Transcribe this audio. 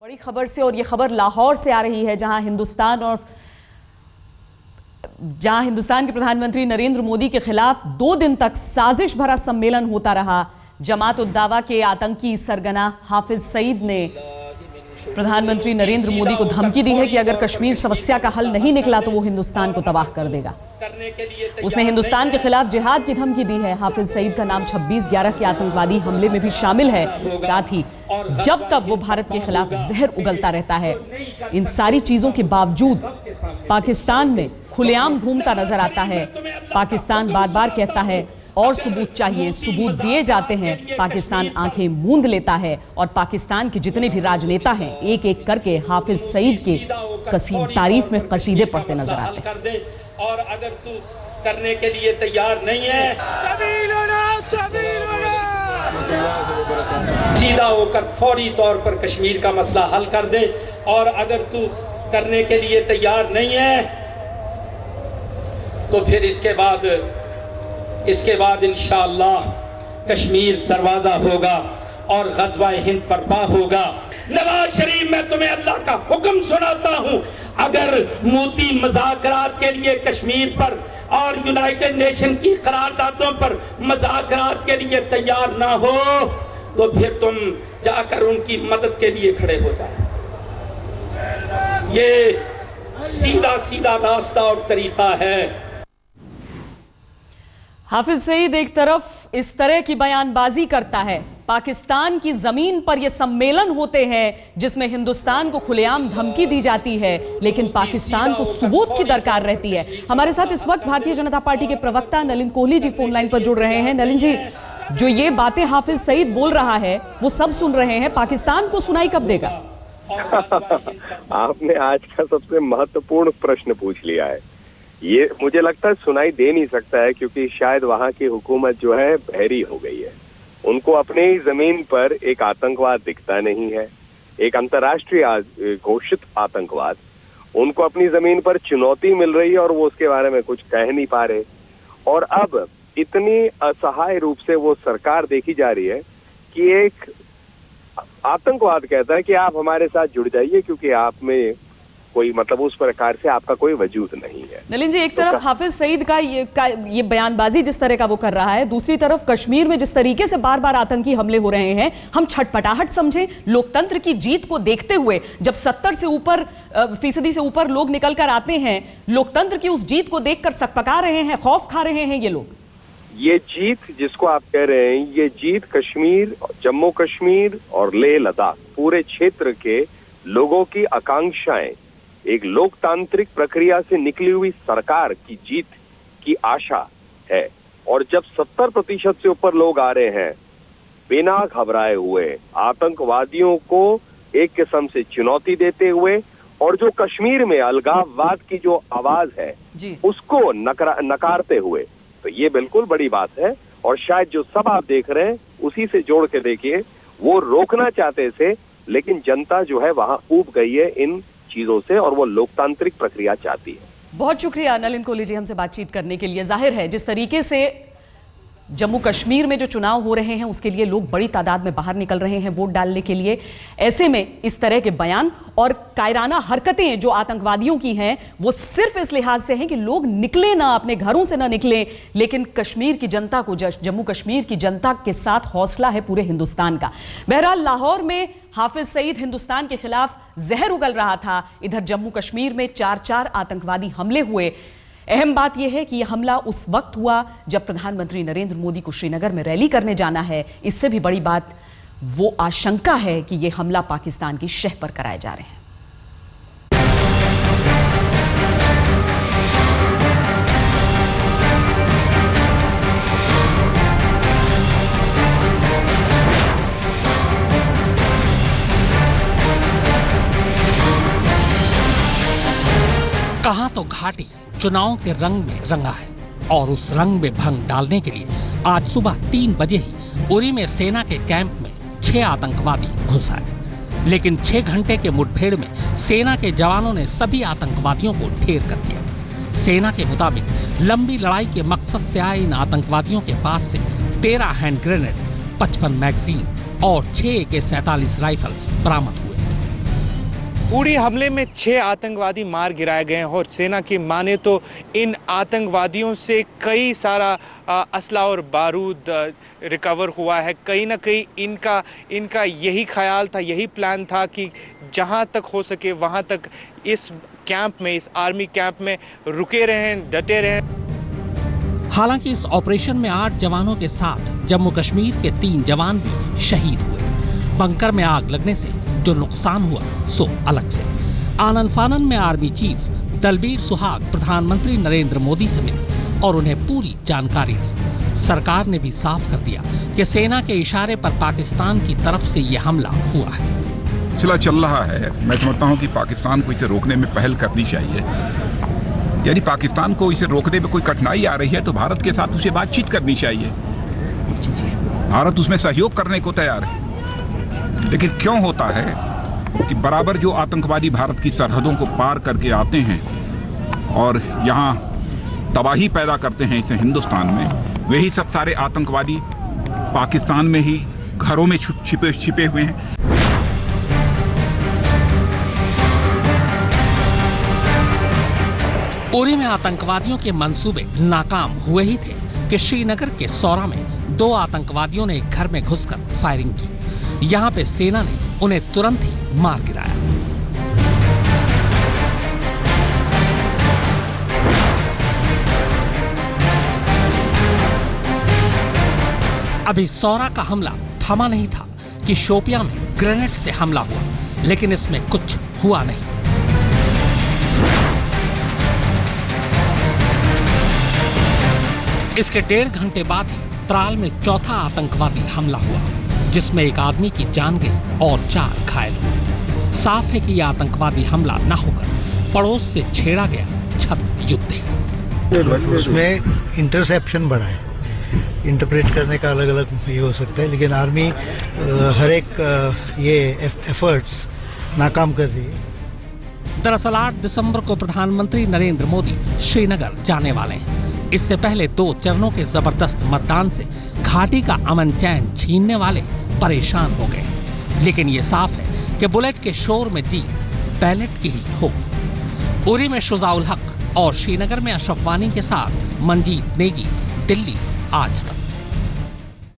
बड़ी खबर से, और ये खबर लाहौर से आ रही है जहां हिंदुस्तान के प्रधानमंत्री नरेंद्र मोदी के खिलाफ 2 दिन तक साजिश भरा सम्मेलन होता रहा। जमात उद दावा के आतंकी सरगना हाफिज सईद ने प्रधानमंत्री नरेंद्र मोदी को धमकी दी है कि अगर कश्मीर समस्या का हल नहीं निकला तो वो हिंदुस्तान को तबाह कर देगा। उसने हिंदुस्तान के खिलाफ जिहाद की धमकी दी है। हाफिज सईद का नाम 26/11 के आतंकवादी हमले में भी शामिल है। साथ ही जब तक वो भारत के खिलाफ जहर उगलता रहता है, इन सारी चीजों के बावजूद पाकिस्तान में खुलेआम घूमता नजर आता है। पाकिस्तान बार बार कहता है और सबूत चाहिए, सबूत दिए जाते हैं। पाकिस्तान आंखें मूंद लेता है और पाकिस्तान के जितने भी राजनेता हैं एक एक करके हाफिज सईद के तारीफ में कसीदे पढ़ते नजर आते हैं। और अगर तू करने के लिए तैयार नहीं है, सीधा होकर फौरी तौर पर कश्मीर का मसला हल कर दे। और अगर तू करने के लिए तैयार नहीं है तो फिर इसके बाद इंशाअल्लाह कश्मीर दरवाजा होगा और ग़ज़वा हिंद बर्पा होगा। नवाज शरीफ, मैं तुम्हें अल्लाह का हुक्म सुनाता हूं, अगर मोदी मज़ाकरात के लिए कश्मीर पर और यूनाइटेड नेशन की करारदादों पर मज़ाकरात के लिए तैयार ना हो तो फिर तुम जाकर उनकी मदद के लिए खड़े हो जाओ। ये सीधा रास्ता और तरीका है। हाफिज सईद एक तरफ इस तरह की बयानबाजी करता है, पाकिस्तान की जमीन पर यह सम्मेलन होते हैं जिसमें हिंदुस्तान को खुलेआम धमकी दी जाती है, लेकिन पाकिस्तान को सबूत की दरकार रहती है। हमारे साथ इस वक्त भारतीय जनता पार्टी के प्रवक्ता नलिन कोहली जी फोन लाइन पर जुड़ रहे हैं। नलिन जी, जो ये बातें हाफिज सईद बोल रहा है वो सब सुन रहे हैं, पाकिस्तान को सुनाई कब देगा? आपने आज का सबसे महत्वपूर्ण प्रश्न पूछ लिया है। ये मुझे लगता है सुनाई दे नहीं सकता है, क्योंकि शायद वहाँ की हुकूमत जो है बहरी हो गई है। उनको अपने ही जमीन पर एक आतंकवाद दिखता नहीं है, एक अंतर्राष्ट्रीय घोषित आतंकवाद। उनको अपनी जमीन पर चुनौती मिल रही है और वो उसके बारे में कुछ कह नहीं पा रहे। और अब इतनी असहाय रूप से वो सरकार देखी जा रही है कि एक आतंकवाद कहता है कि आप हमारे साथ जुड़ जाइए, क्योंकि आप में कोई मतलब उस प्रकार से आपका कोई वजूद नहीं है। नलिन जी, एक तरफ हाफिज सईद का ये बयानबाजी जिस तरह का वो कर रहा है, दूसरी तरफ कश्मीर में जिस तरीके से बार बार आतंकी हमले हो रहे हैं, हम छटपटाहट समझें लोकतंत्र की जीत को देखते हुए, जब 70% से ऊपर लोग निकल कर आते हैं, लोकतंत्र की उस जीत को देखकर सकपका रहे हैं, खौफ खा रहे हैं ये लोग। ये जीत जिसको आप कह रहे हैं, ये जीत कश्मीर, जम्मू कश्मीर और लेह लद्दाख पूरे क्षेत्र के लोगों की आकांक्षाएं, एक लोकतांत्रिक प्रक्रिया से निकली हुई सरकार की जीत की आशा है। और जब 70% से ऊपर लोग आ रहे हैं बिना घबराए हुए, आतंकवादियों को एक किस्म से चुनौती देते हुए, और जो कश्मीर में अलगाववाद की जो आवाज है उसको नकारते हुए, तो ये बिल्कुल बड़ी बात है। और शायद जो सब आप देख रहे हैं उसी से जोड़ के देखिए, वो रोकना चाहते थे लेकिन जनता जो है वहां ऊब गई है इन चीजों से, और वो लोकतांत्रिक प्रक्रिया चाहती है। बहुत शुक्रिया नलिन कोहली जी हमसे बातचीत करने के लिए। जाहिर है जिस तरीके से जम्मू कश्मीर में जो चुनाव हो रहे हैं उसके लिए लोग बड़ी तादाद में बाहर निकल रहे हैं वोट डालने के लिए, ऐसे में इस तरह के बयान और कायराना हरकतें जो आतंकवादियों की हैं वो सिर्फ इस लिहाज से हैं कि लोग निकले ना, अपने घरों से ना निकलें, लेकिन कश्मीर की जनता को, जम्मू कश्मीर की जनता के साथ हौसला है पूरे हिंदुस्तान का। बहरहाल लाहौर में हाफिज सईद हिंदुस्तान के खिलाफ जहर उगल रहा था, इधर जम्मू कश्मीर में 4 आतंकवादी हमले हुए। अहम बात यह है कि यह हमला उस वक्त हुआ जब प्रधानमंत्री नरेंद्र मोदी को श्रीनगर में रैली करने जाना है। इससे भी बड़ी बात वो आशंका है कि यह हमला पाकिस्तान की शह पर कराए जा रहे हैं। कहां तो घाटी चुनाव के रंग में रंगा है, और उस रंग में भंग डालने के लिए आज सुबह 3 बजे ही उरी में सेना के कैंप में 6 आतंकवादी घुस आए। लेकिन 6 घंटे के मुठभेड़ में सेना के जवानों ने सभी आतंकवादियों को ढेर कर दिया। सेना के मुताबिक लंबी लड़ाई के मकसद से आए इन आतंकवादियों के पास से 13 हैंड ग्रेनेड, 55 मैगजीन और 6 AK-47 राइफल्स बरामद हुए। उड़ी हमले में 6 आतंकवादी मार गिराए गए हैं और सेना की माने तो इन आतंकवादियों से कई सारा असला और बारूद रिकवर हुआ है। कहीं ना कहीं इनका यही ख्याल था, यही प्लान था कि जहां तक हो सके वहां तक इस कैंप में, इस आर्मी कैंप में रुके रहें, डटे रहें। हालांकि इस ऑपरेशन में 8 जवानों के साथ जम्मू कश्मीर के 3 जवान भी शहीद हुए। बंकर में आग लगने से जो नुकसान हुआ सो अलग से। आनन फानन में आर्मी चीफ दलबीर सुहाग प्रधानमंत्री नरेंद्र मोदी से मिले और उन्हें पूरी जानकारी दी। सरकार ने भी साफ कर दिया कि सेना के इशारे पर पाकिस्तान की तरफ से यह हमला हुआ है। सिलसिला चल रहा है। मैं समझता हूं कि पाकिस्तान को इसे रोकने में पहल करनी चाहिए। यदि पाकिस्तान को इसे रोकने में कोई कठिनाई आ रही है तो भारत के साथ उसे बातचीत करनी चाहिए। भारत उसमें सहयोग करने को तैयार है। लेकिन क्यों होता है कि बराबर जो आतंकवादी भारत की सरहदों को पार करके आते हैं और यहाँ तबाही पैदा करते हैं इसे हिंदुस्तान में, वही सब सारे आतंकवादी पाकिस्तान में ही घरों में छिपे हुए हैं। उरी में आतंकवादियों के मंसूबे नाकाम हुए ही थे कि श्रीनगर के सौरा में 2 आतंकवादियों ने एक घर में घुसकर फायरिंग की। यहाँ पे सेना ने उन्हें तुरंत ही मार गिराया। अभी सौरा का हमला थमा नहीं था कि शोपियां में ग्रेनेड से हमला हुआ, लेकिन इसमें कुछ हुआ नहीं। इसके 1.5 घंटे बाद ही त्राल में चौथा आतंकवादी हमला हुआ, जिसमें एक आदमी की जान गई और 4 घायल हुए। साफ है कि यह आतंकवादी हमला न होकर पड़ोस से छेड़ा गया छद्म युद्ध है। उसमें इंटरसेप्शन बढ़ा है, इंटरप्रेट करने का अलग अलग ये हो सकता है, लेकिन आर्मी हर एक ये एफर्ट्स नाकाम कर रही है। दरअसल 8 दिसंबर को प्रधानमंत्री नरेंद्र मोदी श्रीनगर जाने वाले हैं। इससे पहले 2 चरणों के जबरदस्त मतदान से घाटी का अमन चैन छीनने वाले परेशान हो गए। लेकिन ये साफ है कि बुलेट के शोर में जीत बैलेट की ही होगी। उरी में शुजाउल हक और श्रीनगर में अशरफ वानी के साथ मंजीत नेगी, दिल्ली आज तक।